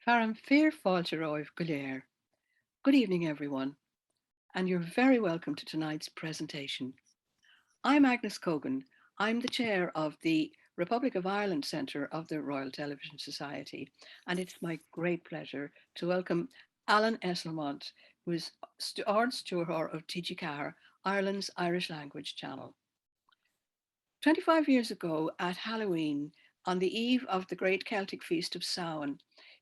Faram Fear Fáilte Galéir. Good evening, everyone, and you're very welcome to tonight's presentation. I'm Agnes Cogan. I'm the chair of the Republic of Ireland Centre of the Royal Television Society, and it's my great pleasure to welcome Alan Esslemont, who is Ard-Stiúrthóir TG4, Ireland's Irish language channel. 25 years ago at Halloween, on the eve of the great Celtic feast of Samhain,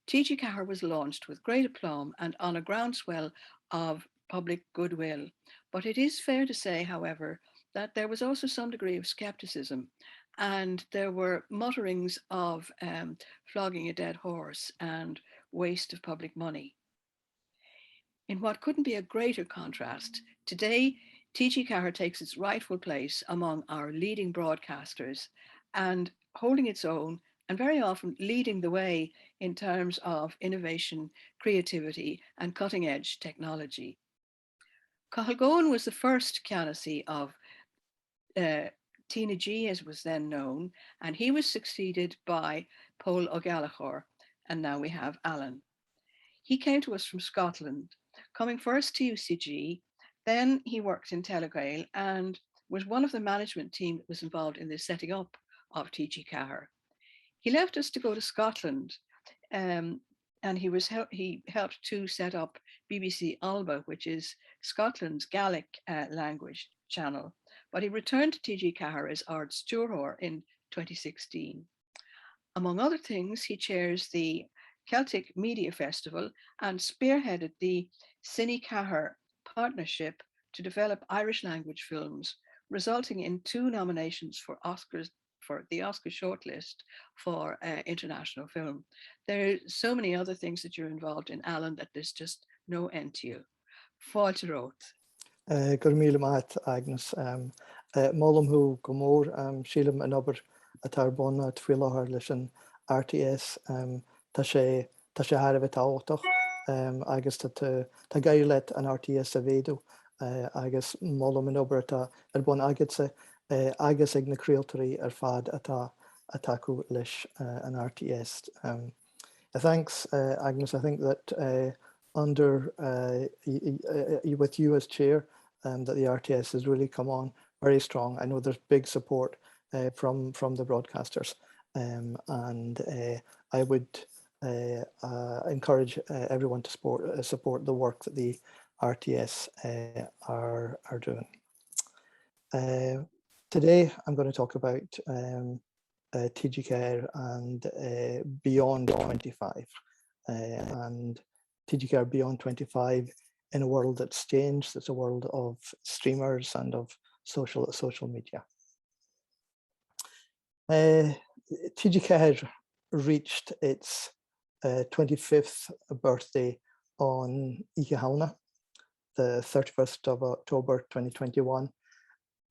TG4 was launched with great aplomb and on a groundswell of public goodwill. But it is fair to say, however, that there was also some degree of skepticism, and there were mutterings of flogging a dead horse and waste of public money. In what couldn't be a greater contrast, today TG4 takes its rightful place among our leading broadcasters and holding its own and very often leading the way in terms of innovation, creativity, and cutting edge technology. Cathal was the first Ceannasaí of Tina G, as was then known, and he was succeeded by Paul O'Gallagher, and now we have Alan. He came to us from Scotland, coming first to UCG, then he worked in Telegail and was one of the management team that was involved in the setting up of TG4. He left us to go to Scotland, and he helped to set up BBC Alba, which is Scotland's Gaelic language channel. But he returned to TG4 as Ard-Stiúrthóir in 2016. Among other things, he chairs the Celtic Media Festival and spearheaded the Cine Cahir partnership to develop Irish language films, resulting in 2 nominations for Oscars for the Oscar shortlist for international film. There are so many other things that you're involved in, Alan, that there's just no end to you. Fáilte Rót. Gur míle maith Agnes. Málam hu go mór sílam an obair atá bonna tfuileáthar leis an RTS tá sé thar bheith táhachtach agus tá gaiir leit an RTS a bhéadú agus málam an obair atá ar bun agatsa agus ag na craoltarí ar fad atá acu leis an RTS. Thanks, Agnes. I think that under with you as chair, that the RTS has really come on very strong. I know there's big support from the broadcasters, and I would encourage everyone to support the work that the RTS are doing. Today I'm going to talk about TG4 and Beyond 25, and TG4 Beyond 25 in a world that's changed. It's a world of streamers and of social media. TG4 reached its 25th birthday on Ichahauna, the 31st of October 2021,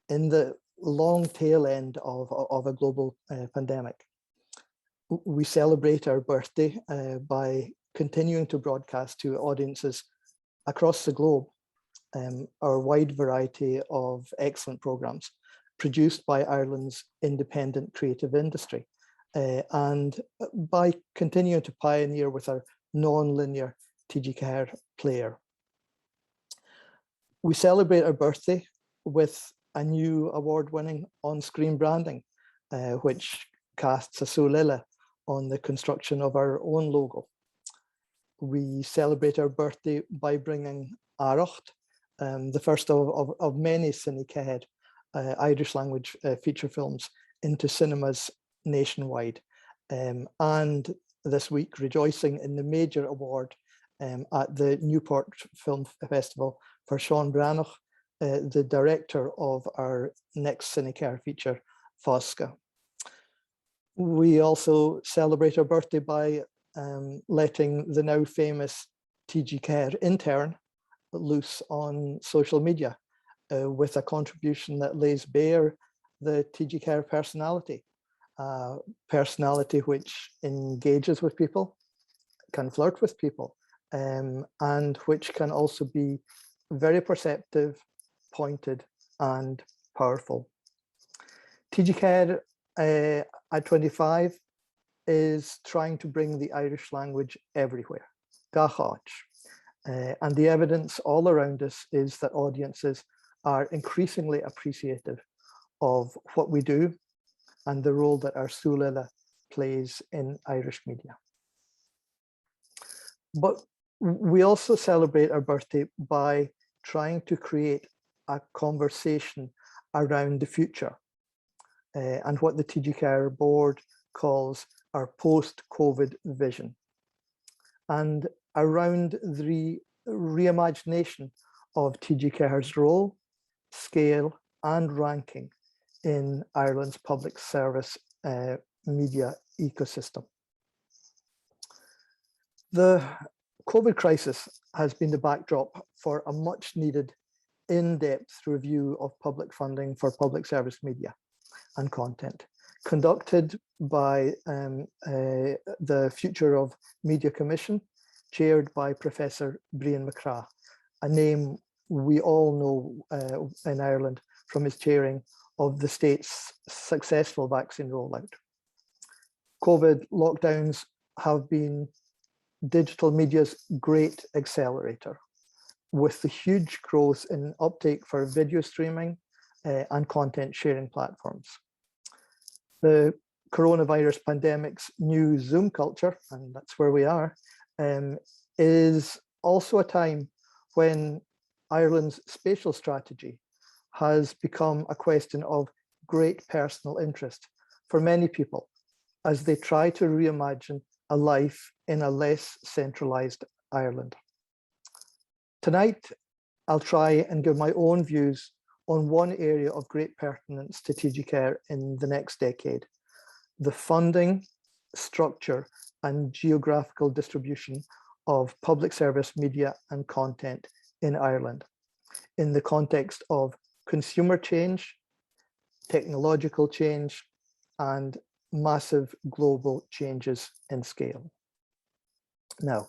in the long tail end of a global pandemic. We celebrate our birthday by continuing to broadcast to audiences across the globe our wide variety of excellent programs produced by Ireland's independent creative industry, and by continuing to pioneer with our non-linear TG4 player. We celebrate our birthday with a new award-winning on-screen branding, which casts a solila on the construction of our own logo. We celebrate our birthday by bringing Aracht, the first of many Cine Cahir Irish language feature films, into cinemas nationwide. And this week, rejoicing in the major award at the Newport Film Festival for Sean Branagh, the director of our next Cine Cahir feature, Fosca. We also celebrate our birthday by letting the now famous TG4 intern loose on social media with a contribution that lays bare the TG4 personality, personality which engages with people, can flirt with people, and which can also be very perceptive, pointed, and powerful. TG4 at 25 is trying to bring the Irish language everywhere, gachach. And the evidence all around us is that audiences are increasingly appreciative of what we do and the role that our Súile plays in Irish media. But we also celebrate our birthday by trying to create a conversation around the future and what the TG4 board calls our post-COVID vision, and around the reimagination of TG4's role, scale, and ranking in Ireland's public service media ecosystem. The COVID crisis has been the backdrop for a much needed in-depth review of public funding for public service media and content, conducted by the Future of Media Commission, chaired by Professor Brian McCrath, a name we all know in Ireland from his chairing of the state's successful vaccine rollout. COVID lockdowns have been digital media's great accelerator, with the huge growth in uptake for video streaming and content sharing platforms. The coronavirus pandemic's new Zoom culture, and that's where we are, is also a time when Ireland's spatial strategy has become a question of great personal interest for many people as they try to reimagine a life in a less centralized Ireland. Tonight, I'll try and give my own views on one area of great pertinence to TG4 in the next decade: the funding, structure, and geographical distribution of public service media and content in Ireland, in the context of consumer change, technological change, and massive global changes in scale. Now,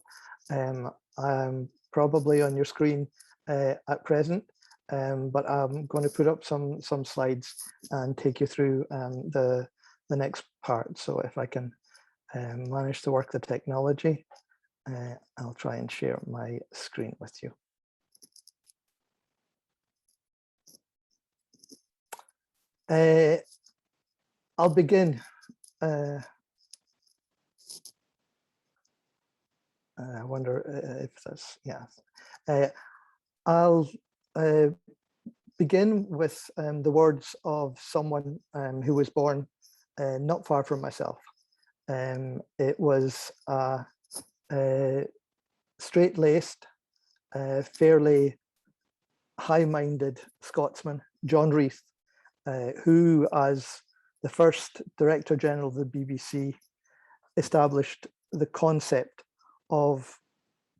I'm probably on your screen at present, but I'm going to put up some slides and take you through the next part. So if I can manage to work the technology, I'll try and share my screen with you. I'll begin. I wonder if that's, yeah. I'll begin with the words of someone who was born not far from myself. It was a straight-laced, fairly high-minded Scotsman, John Reith, who, as the first Director General of the BBC, established the concept of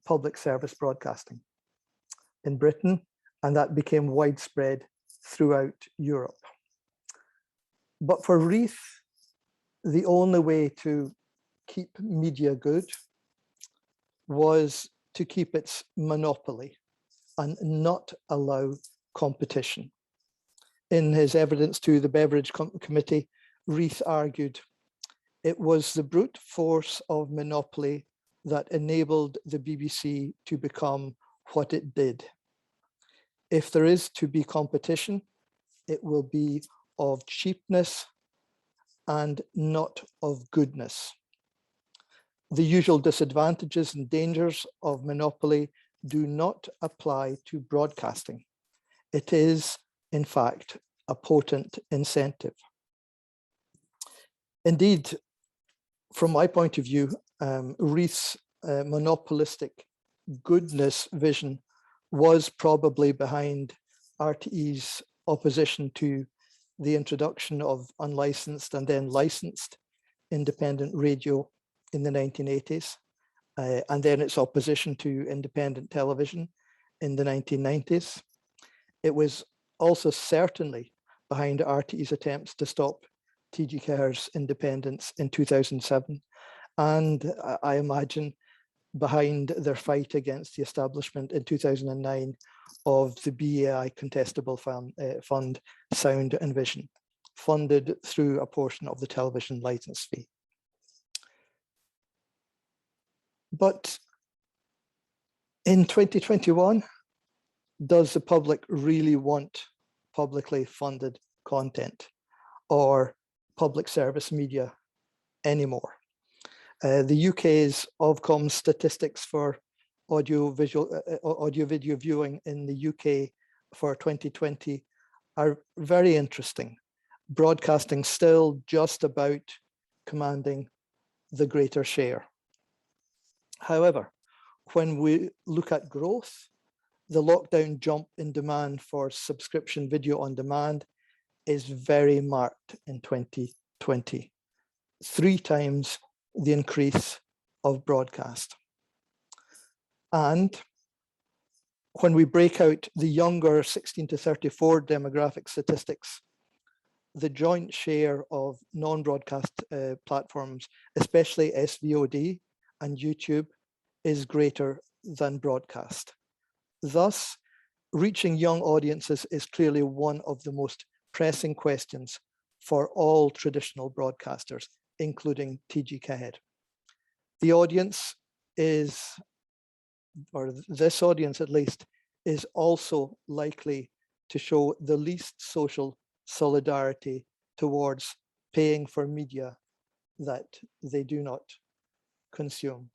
public service broadcasting in Britain, and that became widespread throughout Europe. But for Reith, the only way to keep media good was to keep its monopoly and not allow competition. In his evidence to the Beveridge Committee, Reith argued it was the brute force of monopoly that enabled the BBC to become what it did. If there is to be competition, it will be of cheapness and not of goodness. The usual disadvantages and dangers of monopoly do not apply to broadcasting. It is, in fact, a potent incentive. Indeed, from my point of view, Reith's monopolistic goodness vision was probably behind RTE's opposition to the introduction of unlicensed and then licensed independent radio in the 1980s, and then its opposition to independent television in the 1990s. It was also certainly behind RTE's attempts to stop TG4's independence in 2007, and I imagine behind their fight against the establishment in 2009 of the BAI contestable fund, Sound and Vision, funded through a portion of the television licence fee. But in 2021, does the public really want publicly funded content or public service media anymore? The UK's Ofcom statistics for audio video viewing in the UK for 2020 are very interesting. Broadcasting still just about commanding the greater share. However, when we look at growth, the lockdown jump in demand for subscription video on demand is very marked in 2020, 3 times the increase of broadcast. And when we break out the younger 16 to 34 demographic statistics, the joint share of non-broadcast platforms, especially SVOD and YouTube, is greater than broadcast. Thus, reaching young audiences is clearly one of the most pressing questions for all traditional broadcasters, including TG4. The audience is, or this audience at least, is also likely to show the least social solidarity towards paying for media that they do not consume.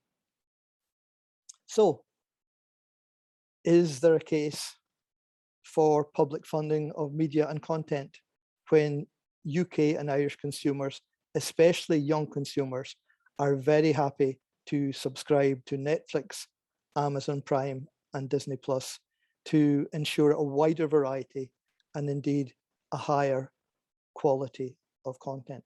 So, is there a case for public funding of media and content when UK and Irish consumers, especially young consumers, are very happy to subscribe to Netflix, Amazon Prime, and Disney Plus to ensure a wider variety and indeed a higher quality of content?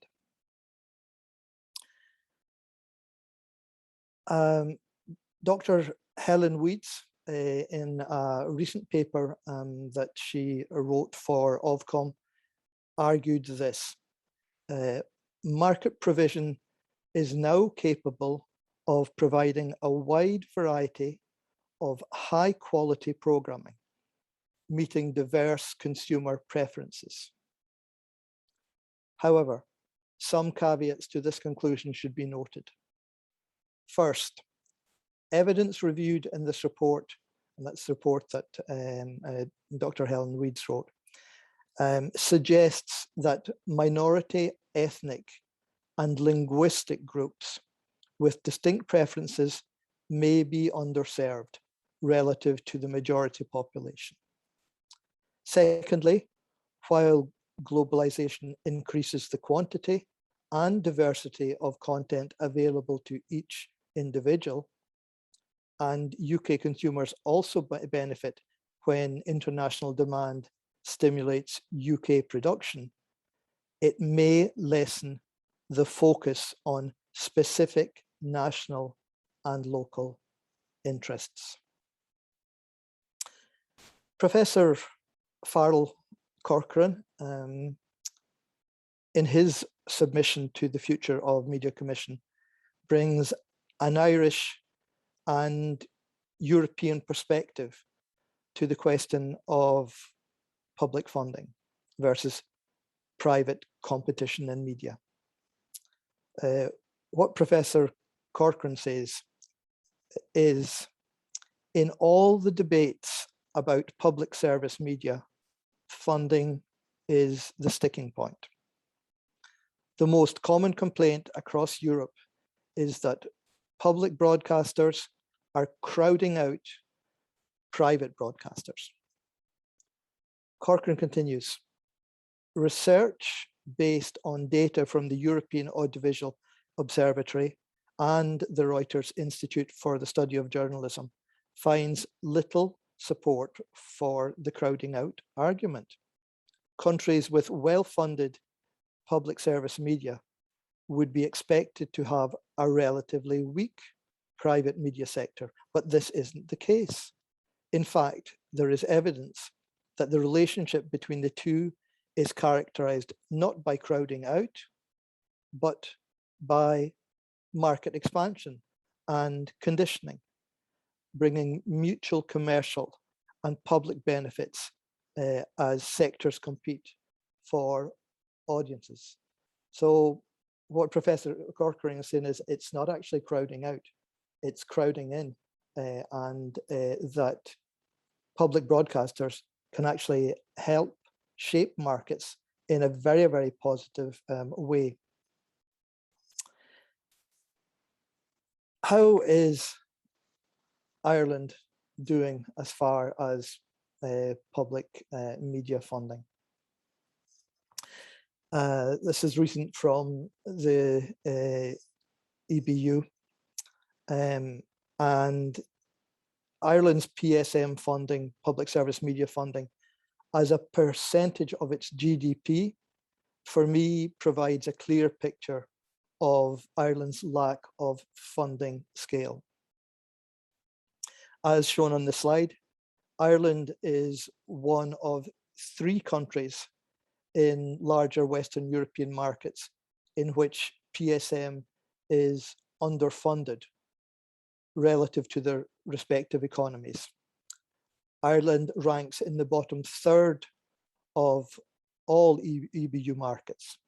Dr. Helen Weeds, in a recent paper that she wrote for Ofcom, argued this. Market provision is now capable of providing a wide variety of high quality programming, meeting diverse consumer preferences. However, some caveats to this conclusion should be noted. First, evidence reviewed in this report, and that's the report that Dr. Helen Weeds wrote, suggests that minority, ethnic, and linguistic groups with distinct preferences may be underserved relative to the majority population. Secondly, while globalization increases the quantity and diversity of content available to each individual, and UK consumers also benefit when international demand stimulates UK production, it may lessen the focus on specific national and local interests. Professor Farrell Corcoran, in his submission to the Future of Media Commission, brings an Irish and European perspective to the question of public funding versus private competition in media. What Professor Corcoran says is, in all the debates about public service media, funding is the sticking point. The most common complaint across Europe is that public broadcasters are crowding out private broadcasters. Corcoran continues, research based on data from the European Audiovisual Observatory and the Reuters Institute for the Study of Journalism finds little support for the crowding out argument. Countries with well-funded public service media would be expected to have a relatively weak private media sector, but this isn't the case. In fact, there is evidence that the relationship between the two is characterized not by crowding out, but by market expansion and conditioning, bringing mutual commercial and public benefits as sectors compete for audiences. So what Professor Corcoran is saying is it's not actually crowding out, it's crowding in, and that public broadcasters can actually help shape markets in a very, very positive way. How is Ireland doing as far as public media funding? This is recent from the EBU, and Ireland's PSM funding, public service media funding, as a percentage of its GDP, for me, provides a clear picture of Ireland's lack of funding scale. As shown on the slide, Ireland is one of 3 countries in larger Western European markets in which PSM is underfunded relative to their respective economies. Ireland ranks in the bottom third of all EBU markets,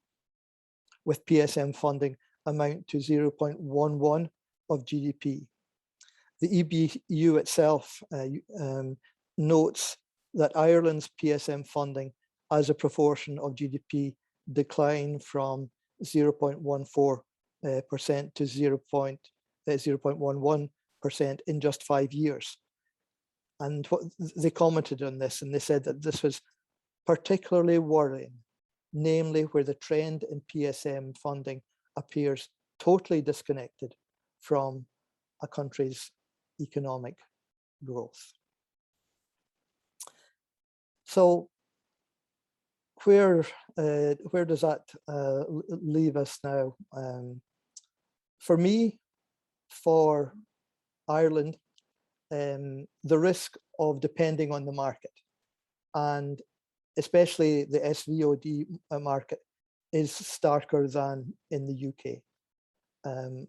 with PSM funding amount to 0.11 of GDP. The EBU itself notes that Ireland's PSM funding as a proportion of GDP declined from 0.14% to 0.11% in just 5 years. And they commented on this, and they said that this was particularly worrying, namely where the trend in PSM funding appears totally disconnected from a country's economic growth. So where does that leave us now? For me, for Ireland, the risk of depending on the market, and especially the SVOD market, is starker than in the UK.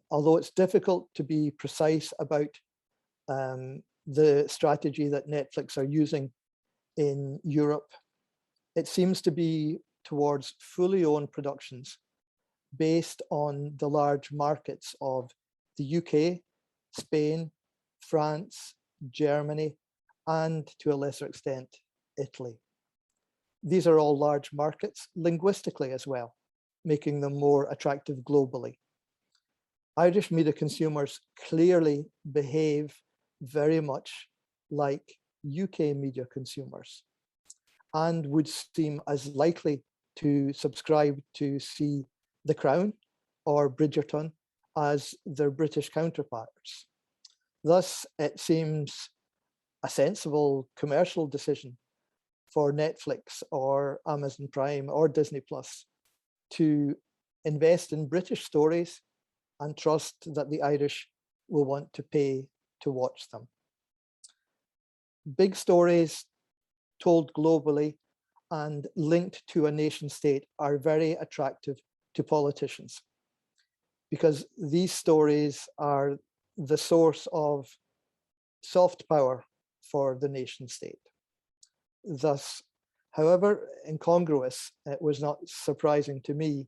Although it's difficult to be precise about the strategy that Netflix are using in Europe, it seems to be towards fully owned productions based on the large markets of the UK, Spain, France, Germany, and to a lesser extent, Italy. These are all large markets linguistically as well, making them more attractive globally. Irish media consumers clearly behave very much like UK media consumers and would seem as likely to subscribe to see The Crown or Bridgerton as their British counterparts. Thus, it seems a sensible commercial decision for Netflix or Amazon Prime or Disney Plus to invest in British stories and trust that the Irish will want to pay to watch them. Big stories told globally and linked to a nation state are very attractive to politicians because these stories are the source of soft power for the nation state. Thus, however incongruous, it was not surprising to me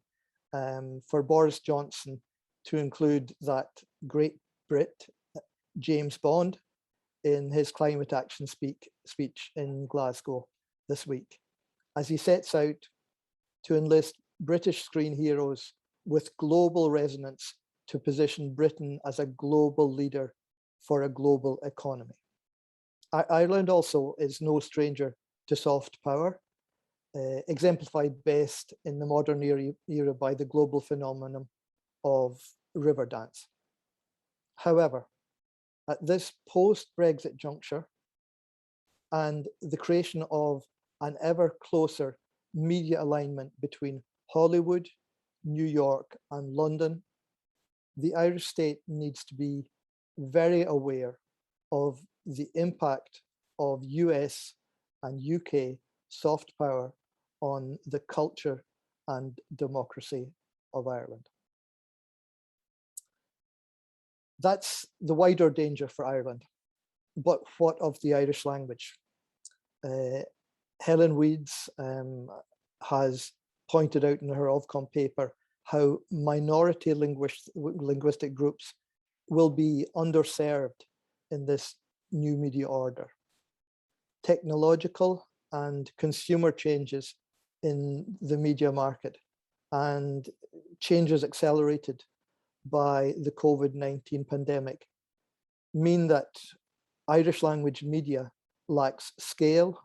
for Boris Johnson to include that great Brit, James Bond, in his climate action speech in Glasgow this week, as he sets out to enlist British screen heroes with global resonance to position Britain as a global leader for a global economy. Ireland also is no stranger to soft power, exemplified best in the modern era by the global phenomenon of Riverdance. However, at this post-Brexit juncture and the creation of an ever closer media alignment between Hollywood, New York, and London, the Irish state needs to be very aware of the impact of US and UK soft power on the culture and democracy of Ireland. That's the wider danger for Ireland. But what of the Irish language? Helen Weeds has pointed out in her Ofcom paper how minority linguistic groups will be underserved in this new media order. Technological and consumer changes in the media market and changes accelerated by the COVID-19 pandemic mean that Irish language media lacks scale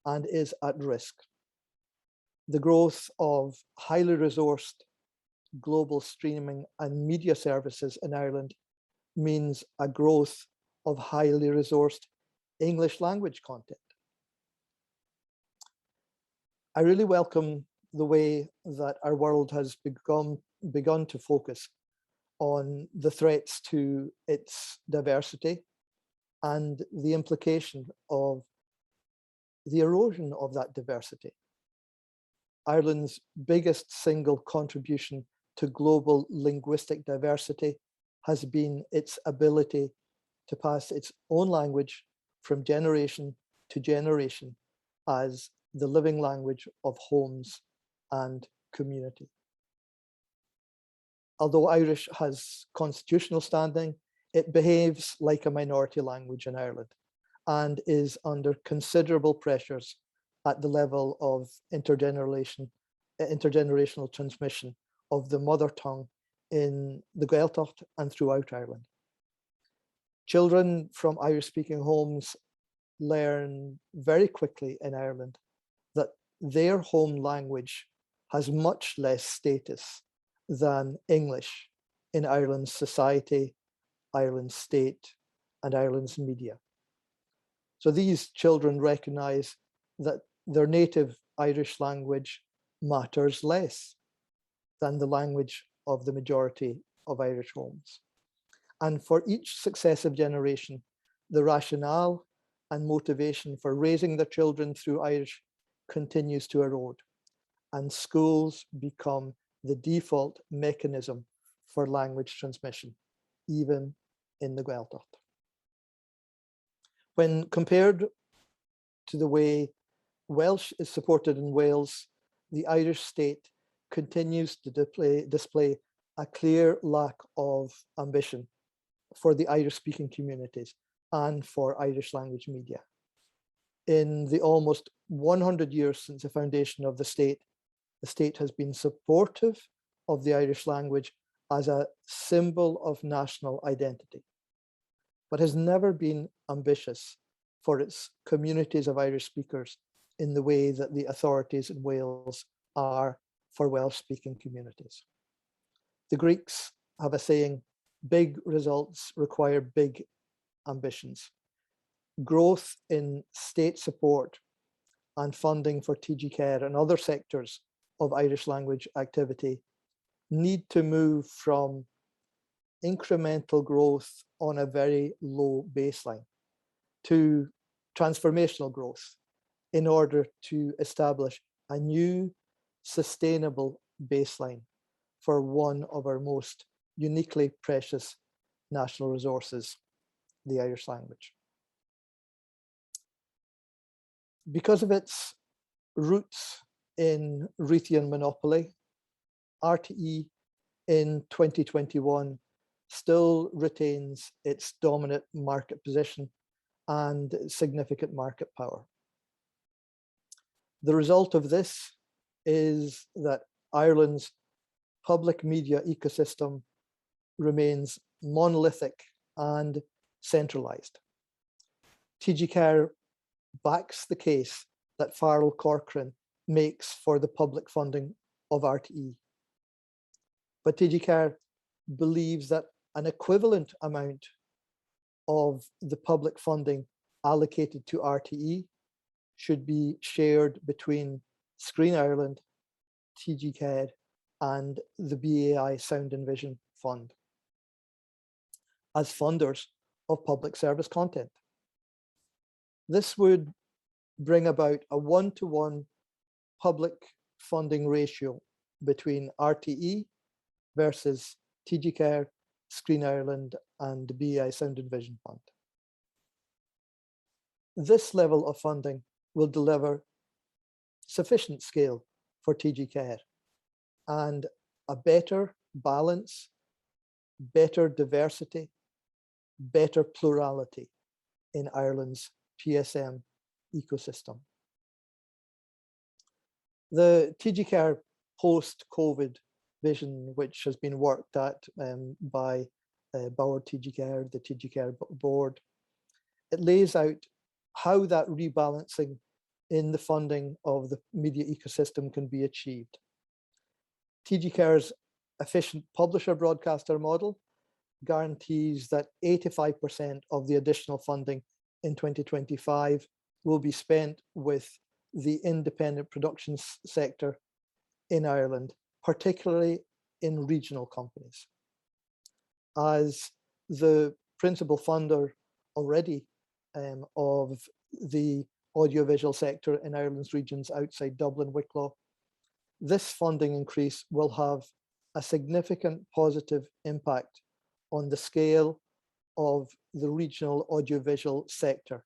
and is at risk. The growth of highly resourced global streaming and media services in Ireland means a growth of highly resourced English language content. I really welcome the way that our world has begun to focus on the threats to its diversity and the implication of the erosion of that diversity. Ireland's biggest single contribution to global linguistic diversity has been its ability to pass its own language from generation to generation as the living language of homes and community. Although Irish has constitutional standing, it behaves like a minority language in Ireland and is under considerable pressures at the level of intergenerational transmission of the mother tongue in the Gaeltacht and throughout Ireland. Children from Irish-speaking homes learn very quickly in Ireland that their home language has much less status than English in Ireland's society, Ireland's state, and Ireland's media. So these children recognize that their native Irish language matters less than the language of the majority of Irish homes. And for each successive generation, the rationale and motivation for raising their children through Irish continues to erode, and schools become the default mechanism for language transmission, even in the Gaeltacht. When compared to the way Welsh is supported in Wales, the Irish state continues to display a clear lack of ambition for the Irish-speaking communities and for Irish language media. In the almost 100 years since the foundation of the state has been supportive of the Irish language as a symbol of national identity, but has never been ambitious for its communities of Irish speakers in the way that the authorities in Wales are for Welsh-speaking communities. The Greeks have a saying, big results require big ambitions. Growth in state support and funding for TG Care and other sectors of Irish language activity need to move from incremental growth on a very low baseline to transformational growth in order to establish a new sustainable baseline for one of our most uniquely precious national resources, the Irish language. Because of its roots in Ruthian monopoly, RTE in 2021 still retains its dominant market position and significant market power. The result of this is that Ireland's public media ecosystem remains monolithic and centralized. TG Care backs the case that Farrell Corcoran makes for the public funding of RTE. But TG Care believes that an equivalent amount of the public funding allocated to RTE should be shared between Screen Ireland, TG Care, and the BAI Sound and Vision Fund as funders of public service content. This would bring about a one-to-one public funding ratio between RTE versus TG Care, Screen Ireland, and the BAI Sound and Vision Fund. This level of funding will deliver sufficient scale for TG Care and a better balance, better diversity, better plurality in Ireland's PSM ecosystem. The TG4 post-COVID vision, which has been worked at by Bauer TG4, the TG4 board, it lays out how that rebalancing in the funding of the media ecosystem can be achieved. TG4's efficient publisher broadcaster model guarantees that 85% of the additional funding in 2025 will be spent with the independent production sector in Ireland, particularly in regional companies. As the principal funder already of the audiovisual sector in Ireland's regions outside Dublin, Wicklow, this funding increase will have a significant positive impact on the scale of the regional audiovisual sector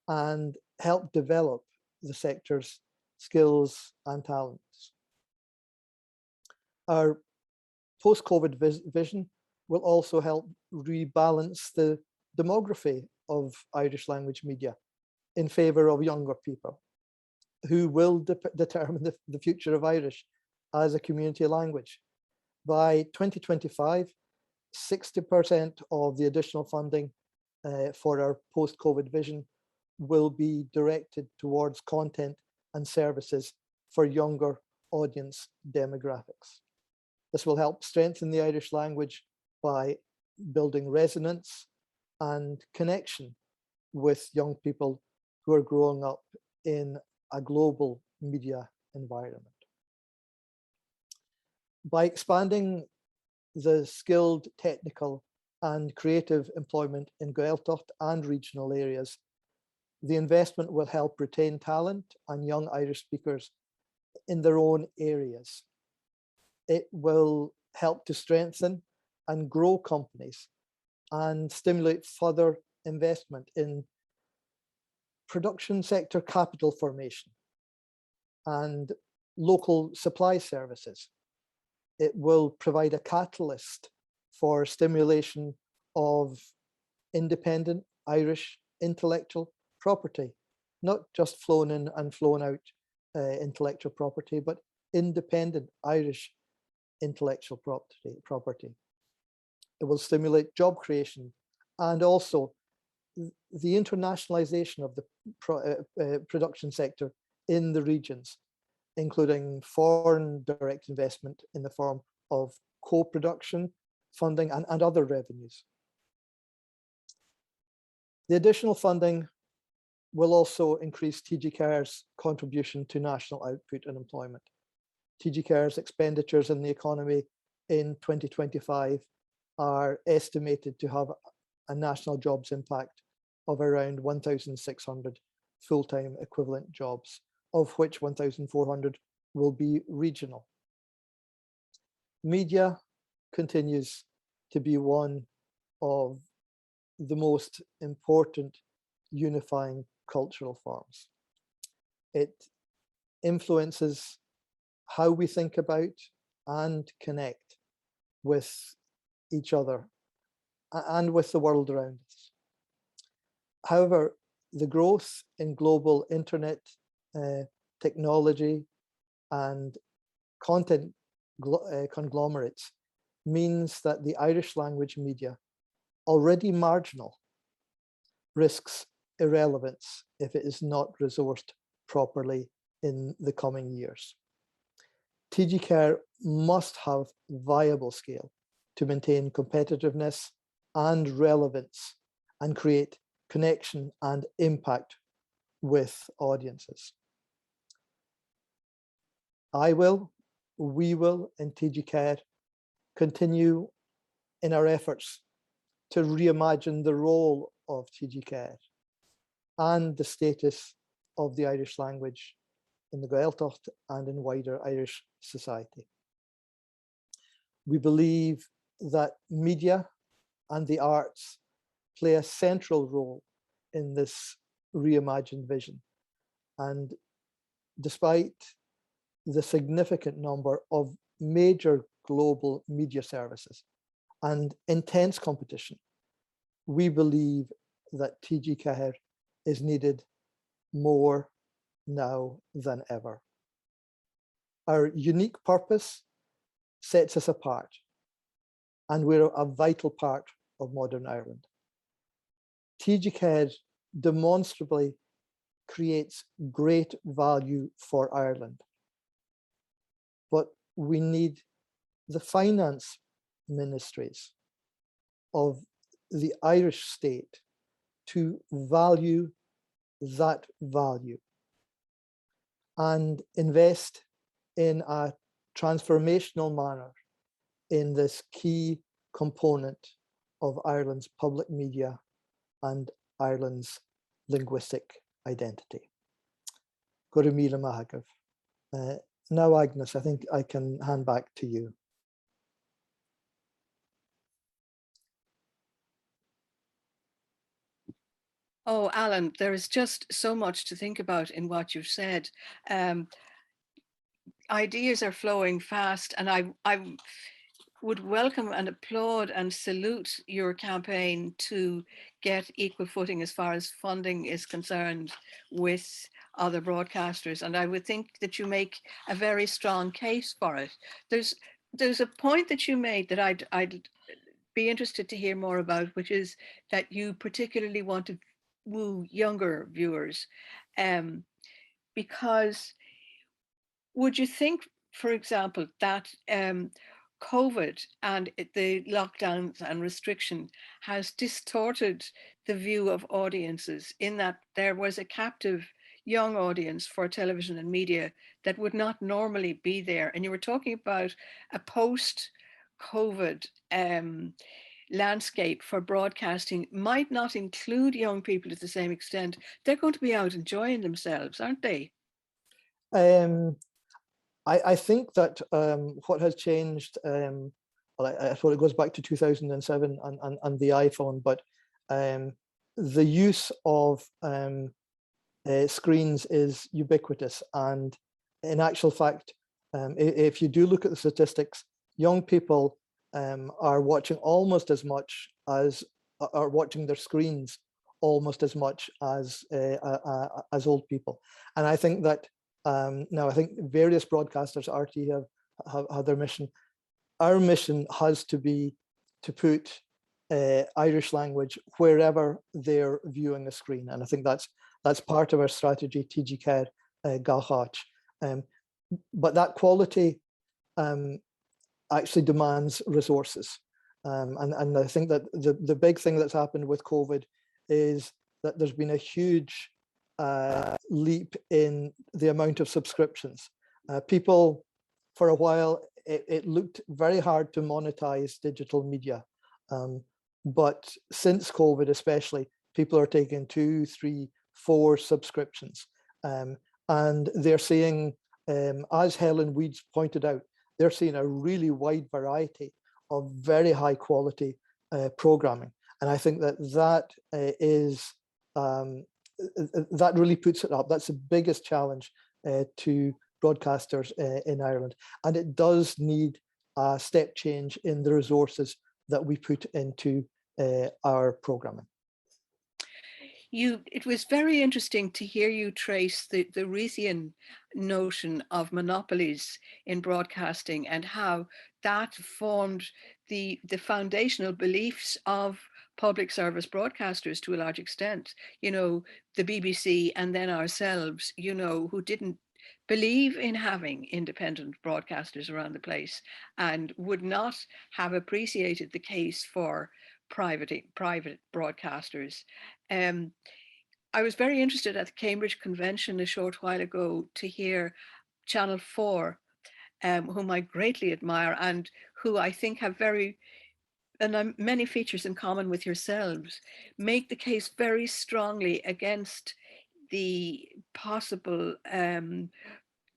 and help develop the sector's skills and talents. Our post-COVID vision will also help rebalance the demography of Irish language media in favour of younger people who will determine the future of Irish as a community language. By 2025, 60% of the additional funding for our post-COVID vision will be directed towards content and services for younger audience demographics. This will help strengthen the Irish language by building resonance and connection with young people who are growing up in a global media environment. By expanding the skilled, technical and creative employment in Gaeltacht and regional areas, the investment will help retain talent and young Irish speakers in their own areas. It will help to strengthen and grow companies and stimulate further investment in production sector capital formation and local supply services. It will provide a catalyst for stimulation of independent Irish intellectual property, not just flown in and flown out intellectual property, but independent Irish intellectual property. It will stimulate job creation and also the internationalization of the production sector in the regions, including foreign direct investment in the form of co-production funding and other revenues. The additional funding will also increase TG4's contribution to national output and employment. TG4's expenditures in the economy in 2025 are estimated to have a national jobs impact of around 1,600 full-time equivalent jobs, of which 1,400 will be regional. Media continues to be one of the most important unifying cultural forms. It influences how we think about and connect with each other and with the world around us. However, the growth in global internet technology and content conglomerates means that the Irish language media, already marginal, risks irrelevance if it is not resourced properly in the coming years. TG4 must have viable scale to maintain competitiveness and relevance and create connection and impact with audiences. We will in TG4 continue in our efforts to reimagine the role of TG4 and the status of the Irish language in the Gaeltacht and in wider Irish society. We believe that media and the arts play a central role in this reimagined vision. And despite the significant number of major global media services and intense competition, we believe that TG4 is needed more now than ever. Our unique purpose sets us apart, and we're a vital part of modern Ireland. TG4 demonstrably creates great value for Ireland, but we need the finance ministries of the Irish state to value that value and invest in a transformational manner in this key component of Ireland's public media and Ireland's linguistic identity. Gura míle maith agaibh. Now, Agnes, I think I can hand back to you. Oh, Alan, there is just so much to think about in what you've said. Ideas are flowing fast, and I would welcome and applaud and salute your campaign to get equal footing as far as funding is concerned with other broadcasters. And I would think that you make a very strong case for it. There's a point that you made that I'd be interested to hear more about, which is that you particularly want to woo younger viewers, because would you think, for example, that COVID and the lockdowns and restriction has distorted the view of audiences, in that there was a captive young audience for television and media that would not normally be there? And you were talking about a post-COVID landscape for broadcasting might not include young people to the same extent. They're going to be out enjoying themselves, aren't they? I think that what has changed, well, I thought it goes back to 2007 and the iPhone, but the use of screens is ubiquitous. And in actual fact, if you do look at the statistics, young people are watching almost as much as, are watching their screens almost as much as old people. And I think that now I think various broadcasters, RT have their mission. Our mission has to be to put Irish language wherever they're viewing a screen. And I think that's part of our strategy, TG4 Galhach. But that quality actually demands resources. And I think that the big thing that's happened with COVID is that there's been a huge leap in the amount of subscriptions. People, for a while, it looked very hard to monetize digital media. But since COVID especially, people are taking 2, 3, 4 subscriptions. And they're seeing, as Helen Weeds pointed out, they're seeing a really wide variety of very high quality programming. And I think that is, that really puts it up. That's the biggest challenge to broadcasters in Ireland. And it does need a step change in the resources that we put into our programming. It was very interesting to hear you trace the Resian notion of monopolies in broadcasting and how that formed the foundational beliefs of public service broadcasters to a large extent. You know, the BBC and then ourselves, you know, who didn't believe in having independent broadcasters around the place and would not have appreciated the case for private broadcasters. I was very interested at the Cambridge Convention a short while ago to hear Channel 4, whom I greatly admire and who I think have many features in common with yourselves, make the case very strongly against the possible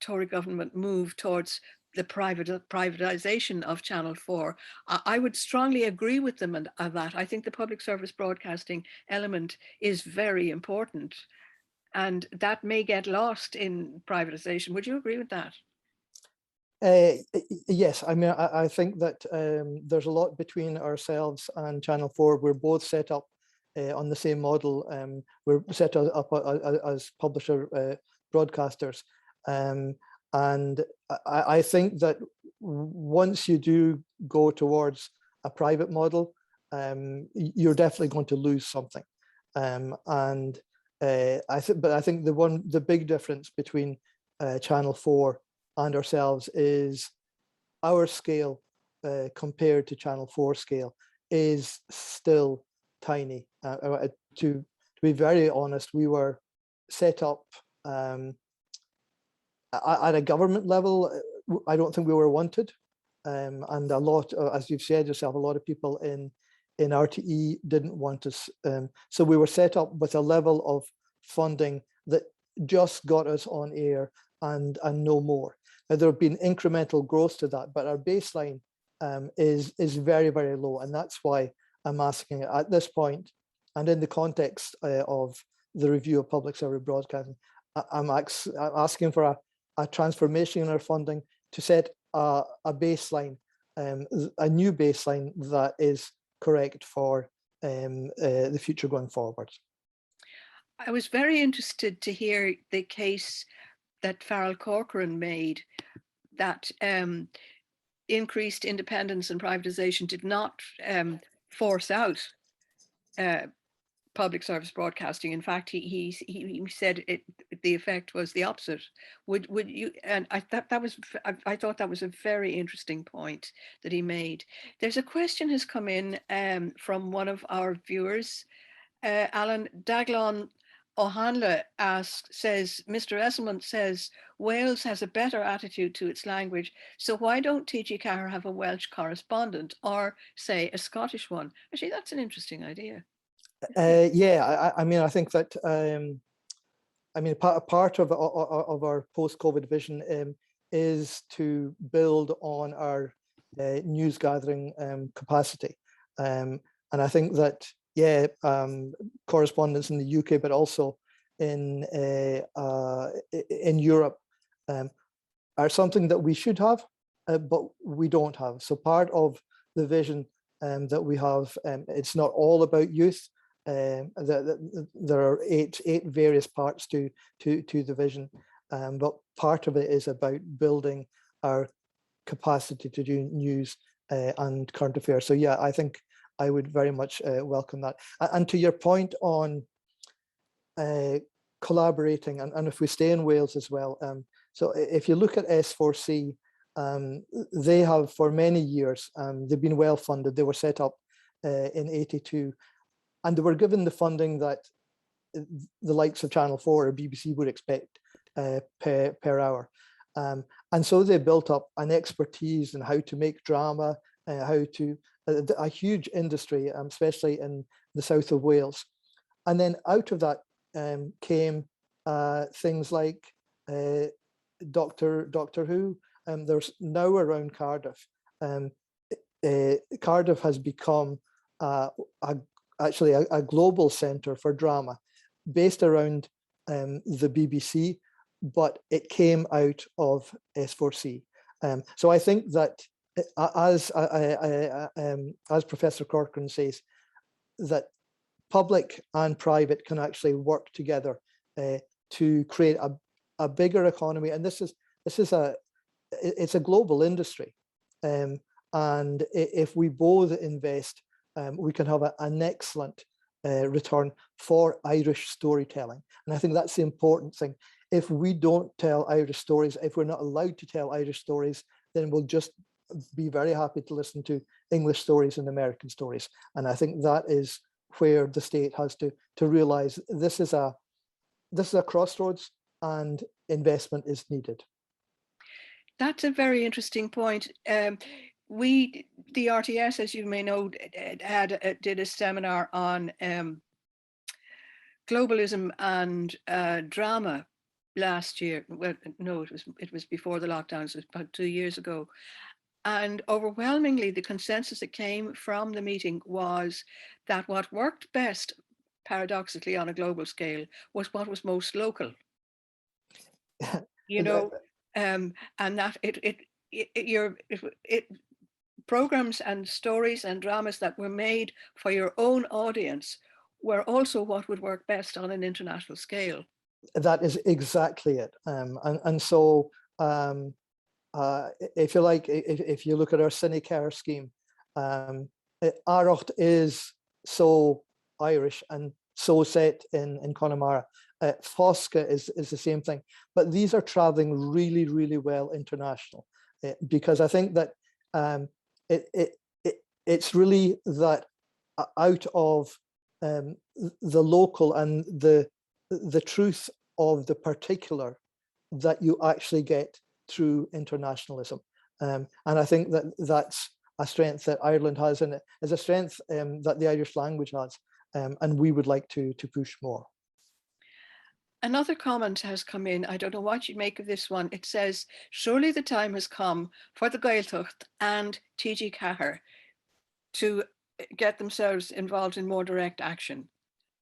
Tory government move towards the privatization of Channel 4. I would strongly agree with them on that. I think the public service broadcasting element is very important, and that may get lost in privatization. Would you agree with that? Yes, I mean, I think that there's a lot between ourselves and Channel 4. We're both set up on the same model. We're set up as publisher broadcasters. And I think that once you do go towards a private model, you're definitely going to lose something. I think the big difference between Channel 4 and ourselves is our scale compared to Channel 4 scale is still tiny. To be very honest, we were set up at a government level. I don't think we were wanted, and a lot, as you've said yourself, a lot of people in RTE didn't want us. So we were set up with a level of funding that just got us on air and no more. Now, there have been incremental growth to that, but our baseline is very, very low, and that's why I'm asking at this point, and in the context of the review of public service broadcasting, I'm asking for a transformation in our funding to set a baseline, a new baseline that is correct for the future going forward. I was very interested to hear the case that Farrell Corcoran made, that increased independence and privatization did not force out public service broadcasting. In fact, he said the effect was the opposite. Would you? And I thought that was a very interesting point that he made. There's a question has come in from one of our viewers, Alan Daglon O'Hanlon says, Mr. Esslemont says Wales has a better attitude to its language, so why don't TG4 have a Welsh correspondent, or say a Scottish one? Actually, that's an interesting idea. Yeah, I mean, I think that I mean, part of our post-COVID vision is to build on our news gathering capacity, and I think that correspondence in the UK, but also in Europe, are something that we should have, but we don't have. So part of the vision that we have, it's not all about youth. There are eight various parts to the vision, but part of it is about building our capacity to do news and current affairs. So yeah, I think I would very much welcome that. And to your point on collaborating, and if we stay in Wales as well, so if you look at S4C, they have for many years, they've been well funded. They were set up in '82, and they were given the funding that the likes of Channel 4 or BBC would expect per hour. And so they built up an expertise in how to make drama, how to, a huge industry, especially in the south of Wales. And then out of that came things like Doctor Who. There's now around Cardiff. Cardiff has become actually a global centre for drama based around the BBC, but it came out of S4C. So I think that as Professor Corcoran says, that public and private can actually work together to create a bigger economy. And it's a global industry. And if we both invest, we can have an excellent return for Irish storytelling. And I think that's the important thing. If we don't tell Irish stories, if we're not allowed to tell Irish stories, then we'll just be very happy to listen to English stories and American stories. And I think that is where the state has to realize this is a crossroads and investment is needed. That's a very interesting point. The RTS, as you may know, did a seminar on globalism and drama last year. Well, no, it was before the lockdowns. It was about 2 years ago. And overwhelmingly, the consensus that came from the meeting was that what worked best, paradoxically, on a global scale, was what was most local. You know, and that it programs and stories and dramas that were made for your own audience were also what would work best on an international scale. That is exactly it. And so if you like, if you look at our Cine Care scheme, Ard is so Irish and so set in Connemara. Fosca is the same thing, but these are traveling really, really well international, because I think that it's really that out of the local and the truth of the particular that you actually get through internationalism. And I think that that's a strength that Ireland has, and it is a strength that the Irish language has, and we would like to push more. Another comment has come in. I don't know what you make of this one. It says, surely the time has come for the Gaeltacht and TG4 to get themselves involved in more direct action.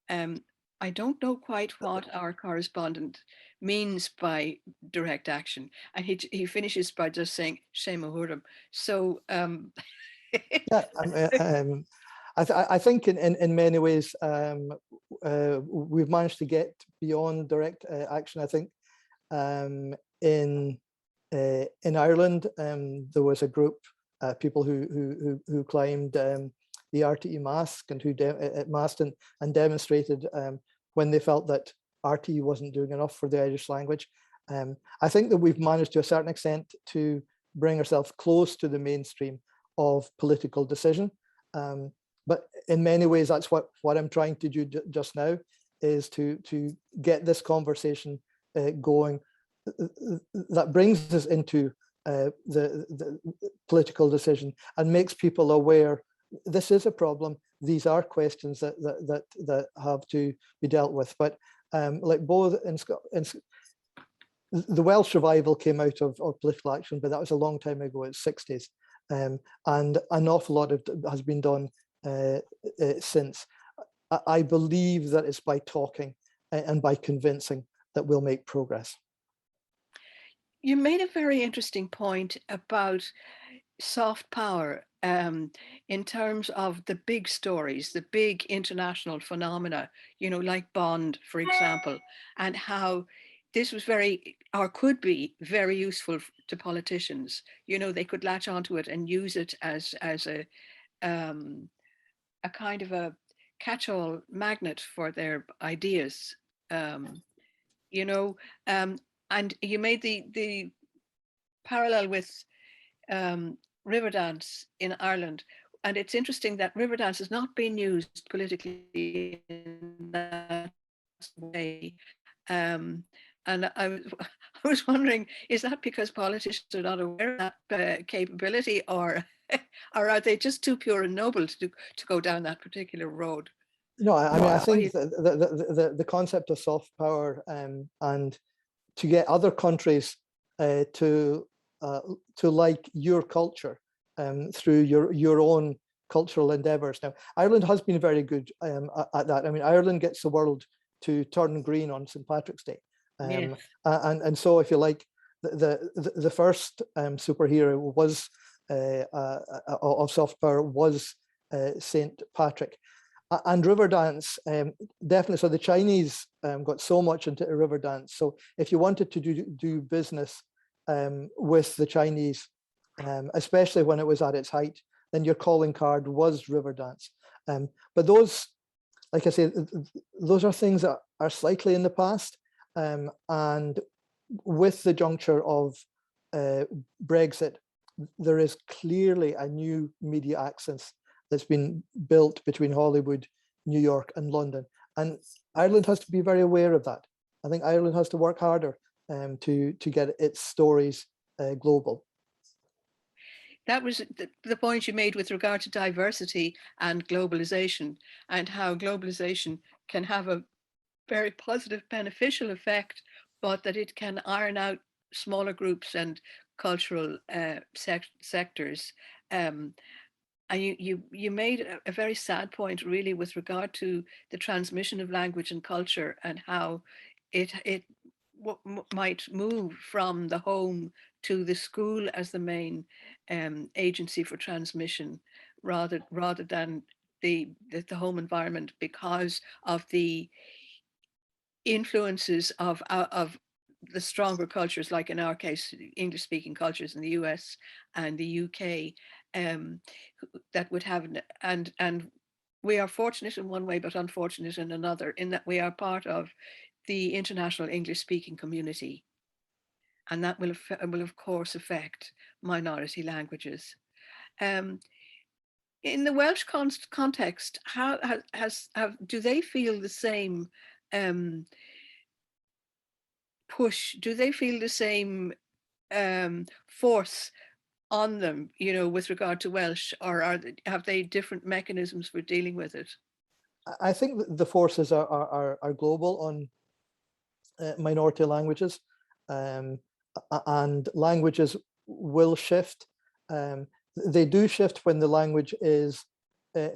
I don't know quite what our correspondent means by direct action. And he finishes by just saying, Shame O'Hurum. So Yeah, I think in many ways we've managed to get beyond direct action. I think in Ireland there was a group people who climbed the RTE mast and and demonstrated when they felt that RTE wasn't doing enough for the Irish language. I think that we've managed to a certain extent to bring ourselves close to the mainstream of political decision. But in many ways, that's what I'm trying to do just now, is to get this conversation going that brings us into the political decision and makes people aware this is a problem. These are questions that have to be dealt with. But like both the Welsh revival came out of political action, but that was a long time ago. It's 60s. And an awful lot has been done since. I believe that it's by talking and by convincing that we'll make progress. You made a very interesting point about soft power in terms of the big stories, the big international phenomena, like Bond, for example, and how this was or could be very useful to politicians. They could latch onto it and use it as a kind of a catch-all magnet for their ideas. And you made the parallel with Riverdance in Ireland. And it's interesting that Riverdance has not been used politically in that way. And I was wondering, is that because politicians are not aware of that capability, or are they just too pure and noble to go down that particular road? No, I mean, I think the concept of soft power and to get other countries to like your culture through your own cultural endeavors. Now, Ireland has been very good at that. I mean, Ireland gets the world to turn green on St. Patrick's Day. Yes. And so, if you like, the first superhero was of soft power was St. Patrick. And Riverdance, definitely. So the Chinese got so much into Riverdance. So if you wanted to do business with the Chinese, especially when it was at its height, then your calling card was Riverdance. But those, like I say, those are things that are slightly in the past. And with the juncture of Brexit, there is clearly a new media axis that's been built between Hollywood, New York, and London. And Ireland has to be very aware of that. I think Ireland has to work harder to get its stories global. That was the point you made with regard to diversity and globalization, and how globalization can have a very positive, beneficial effect, but that it can iron out smaller groups and cultural sectors. And you made a very sad point, really, with regard to the transmission of language and culture, and how it might move from the home to the school as the main agency for transmission, rather than the home environment because of the influences of the stronger cultures, like in our case, English-speaking cultures in the US and the UK, that would have, and we are fortunate in one way, but unfortunate in another, in that we are part of the international English-speaking community, and that will of course affect minority languages. In the Welsh context, how do they feel the same push? Do they feel the same force on them, with regard to Welsh, or have they different mechanisms for dealing with it? I think the forces are global on minority languages, and languages will shift. They do shift when the language is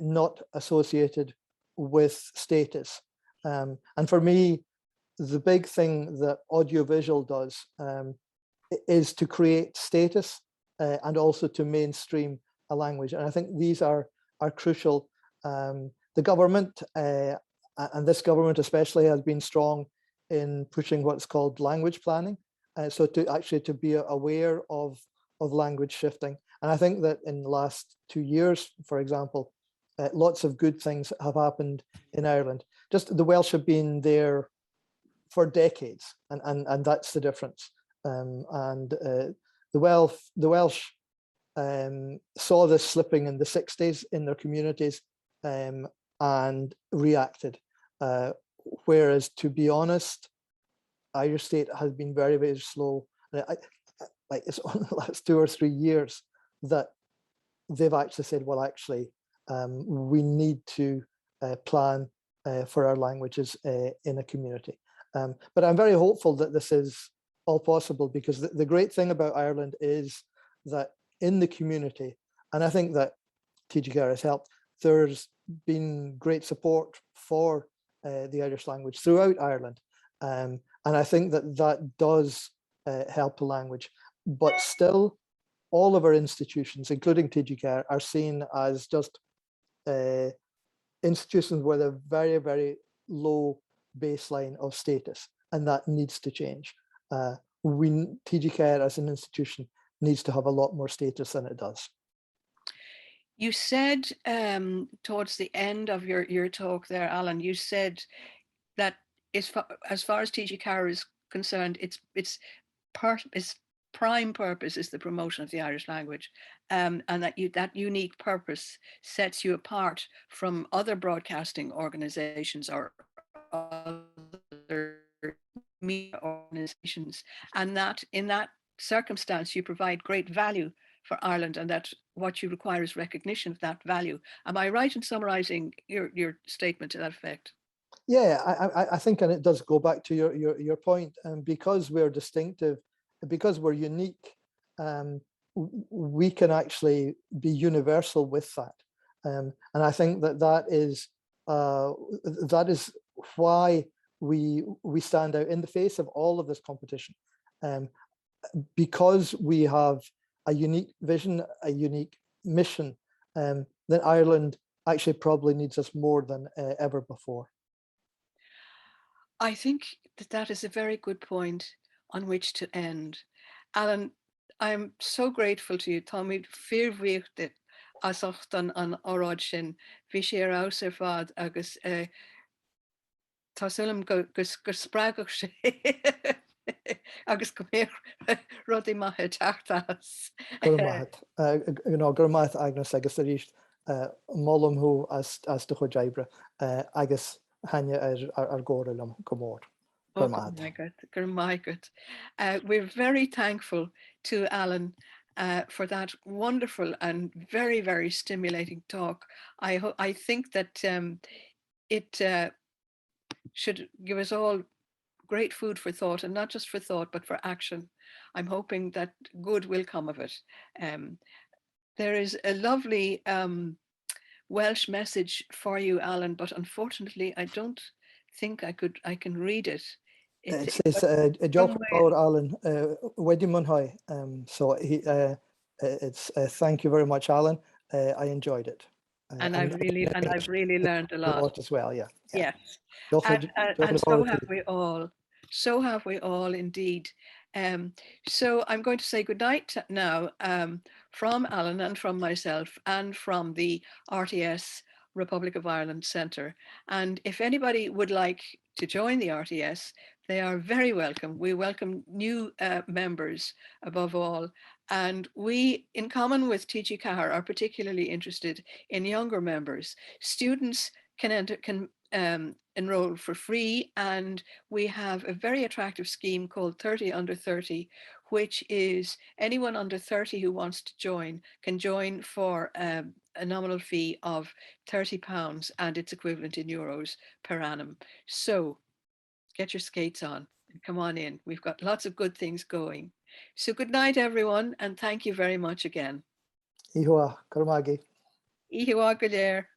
not associated with status. And for me, the big thing that audiovisual does is to create status and also to mainstream a language. And I think these are crucial. The government, and this government especially, has been strong in pushing what's called language planning. So to be aware of language shifting. And I think that in the last 2 years, for example, lots of good things have happened in Ireland. Just the Welsh have been there for decades, and that's the difference. The Welsh saw this slipping in the 60s in their communities and reacted. Whereas, to be honest, Irish State has been very, very slow. Like it's only the last 2 or 3 years that they've actually said, well, actually, we need to plan for our languages in a community. But I'm very hopeful that this is all possible, because the great thing about Ireland is that in the community, and I think that TG4 has helped, there's been great support for the Irish language throughout Ireland. And I think that does help the language. But still, all of our institutions, including TG4, are seen as just institutions with a very, very low baseline of status, and that needs to change. TG4 as an institution needs to have a lot more status than it does. You said towards the end of your talk there, Alan, you said that as far as TG4 is concerned, its prime purpose is the promotion of the Irish language, and that unique purpose sets you apart from other broadcasting organizations or other media organizations, and that in that circumstance you provide great value for Ireland, and that what you require is recognition of that value. Am I right in summarizing your statement to that effect? Yeah, I think, and it does go back to your point, because we're distinctive, because we're unique, we can actually be universal with that. And I think that is why we stand out in the face of all of this competition, because we have a unique vision, a unique mission, that Ireland actually probably needs us more than ever before. I think that is a very good point on which to end. Alan, I'm so grateful to you. Tommy, fearhhuicht asachtan an óráid sin, bhí sé ar ás ar fad agus Tásúlam gur sprágadh sé agus go mé rudaí maithe teachtas. Gur maith Agnes agus a ríist mollam thu as do chuid éibre agus haine ar ggóirelam go mór. Oh, gur maigad. We're very thankful to Alan for that wonderful and very, very stimulating talk. I think that it should give us all great food for thought, and not just for thought, but for action. I'm hoping that good will come of it. There is a lovely Welsh message for you, Alan, but unfortunately, I don't think I can read it. It says, "Diolch fawr, Alan, wedi mwynhau." So it's thank you very much, Alan. I enjoyed it. And I've really learned a lot. As well. Yeah. Yes. And so have we all. So have we all indeed. So I'm going to say goodnight now from Alan and from myself and from the RTS Republic of Ireland Centre. And if anybody would like to join the RTS, they are very welcome. We welcome new members above all. And we, in common with TG4, are particularly interested in younger members. Students can enroll for free, and we have a very attractive scheme called 30 under 30, which is anyone under 30 who wants to join can join for a nominal fee of £30 and its equivalent in euros per annum. So get your skates on and come on in. We've got lots of good things going. So good night, everyone, and thank you very much again. Ihoa, Karamagi. Ihiwa Galer.